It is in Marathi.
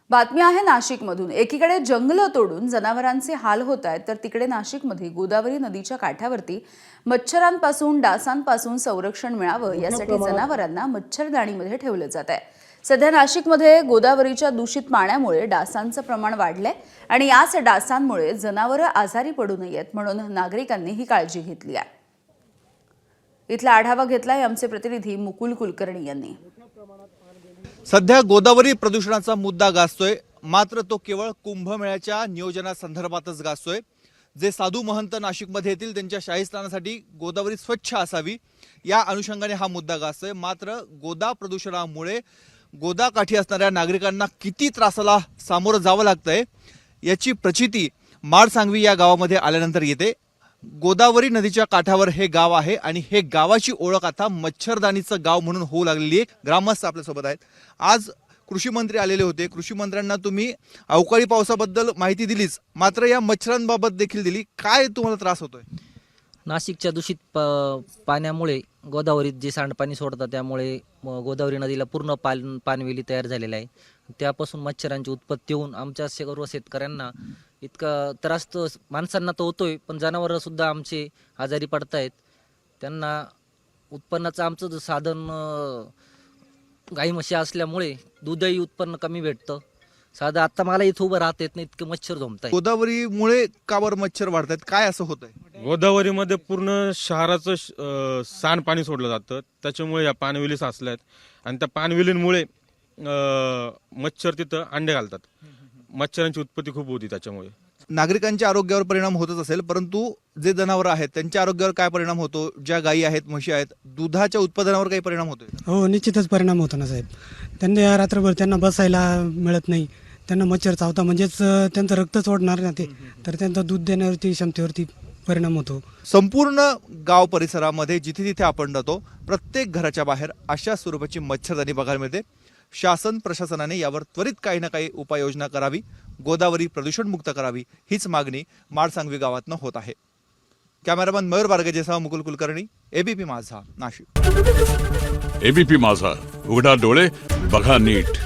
बातमी आहे नाशिकमधून। एकीकडे जंगल तोडून जनावरांचे हाल होत आहेत, तर तिकडे नाशिकमध्ये गोदावरी नदीच्या काठावरती मच्छरांपासून डासांपासून संरक्षण मिळावं यासाठी जनावरांना मच्छरदाणीमध्ये ठेवलं जात आहे। सध्या नाशिकमध्ये गोदावरीच्या दूषित पाण्यामुळे डासांचं प्रमाण वाढलंय आणि याच डासांमुळे जनावरं आजारी पडू नयेत म्हणून नागरिकांनी ही काळजी घेतली आहे। इथला आढावा घेतलाय आमचे प्रतिनिधी मुकुल कुलकर्णी यांनी। सध्या गोदावरी प्रदूषणाचा मुद्दा गाजतोय, मात्र तो केवळ कुंभमेळ्याच्या नियोजनासंदर्भातच गाजतोय। जे साधू महंत नाशिकमध्ये येतील त्यांच्या शाही स्नानासाठी गोदावरी स्वच्छ असावी या अनुषंगाने हा मुद्दा गाजतोय। मात्र गोदा प्रदूषणामुळे गोदाकाठी असणाऱ्या नागरिकांना किती त्रासाला सामोरं जावं लागतंय याची प्रचिती माडसांगवी या गावामध्ये आल्यानंतर येते। गोदावरी नदीच्या काठावर हे गाव आहे आणि हे गावाची ओळख आता मच्छरदाणीचं गाव म्हणून होऊ लागलेली आहे। ग्रामस्थ आपल्यासोबत आहेत। आज कृषी मंत्री आलेले होते। कृषी मंत्र्यांना तुम्ही अवकाळी पावसाबद्दल माहिती दिलीच, मात्र या मच्छरांबाबत देखील दिली। काय तुम्हाला त्रास होतोय? नाशिकच्या दूषित पाण्यामुळे गोदावरीत जे सांडपाणी सोडतात त्यामुळे गोदावरी नदीला पूर्ण पानवेली तयार झालेला आहे। त्यापासून मच्छरांची उत्पत्ती होऊन आमच्या सर्व शेतकऱ्यांना इतका त्रास तर माणसांना तर होतोय, पण जनावरं सुद्धा आमचे आजारी पडतायत। त्यांना उत्पन्नाचं आमचं साधन गाई म्हशी असल्यामुळे दूधही उत्पन्न कमी भेटतं। साधं आता मला इथं उभं राहता येत नाही, इतके मच्छर झोंबताय। गोदावरीमुळे का बरं मच्छर वाढतायत? काय असं होतंय? गोदावरीमध्ये पूर्ण शहराचं सांडपाणी सोडलं जातं, त्याच्यामुळे या पाणवेली साचल्यात आणि त्या पाणवेलींमुळे मच्छर तिथं अंडे घालतात। मच्छरांची उत्पत्ती खूप होती त्याच्यामुळे। नागरिकांच्या आरोग्यावर परिणाम होतच असेल, परंतु जे जनावरं आहेत त्यांच्या आरोग्यावर काय परिणाम होतो? ज्या गायी आहेत, म्हशी आहेत, दुधाच्या उत्पादनावर काही परिणाम होतोय? हो, निश्चितच परिणाम होतो ना साहेब। त्यांना रात्रभर त्यांना बसायला मिळत नाही, त्यांना मच्छर चावता, म्हणजेच त्यांचं रक्तच ओढणार ना ते, तर त्यांचं दूध देण्यावरती क्षमतेवरती परिणाम होतो। संपूर्ण गाव परिसरामध्ये जिथे जिथे आपण जातो प्रत्येक घराच्या बाहेर अशा स्वरूपाची मच्छरदाणी बघायला मिळते। शासन प्रशासनाने यावर त्वरित काही ना काही उपाययोजना करावी, गोदावरी प्रदूषणमुक्त करावी, हीच मागणी माडसांगवी गावातनं होत आहे। कॅमेरामॅन मयूर बारगेजेसह मुकुल कुलकर्णी, एबीपी माझा, नाशिक। एबीपी माझा, उघडा डोळे बघा नीट।